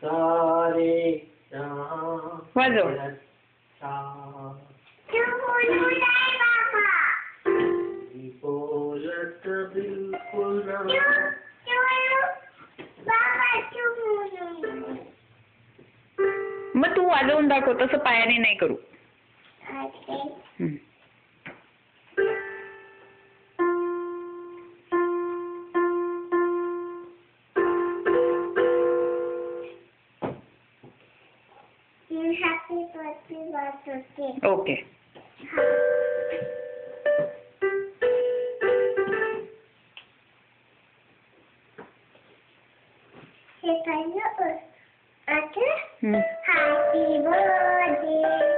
सारे वाजव. बोलत बिलकुल मग तू वाजवून दाखव, तसं पायाने नाही करू. ओके. Happy birthday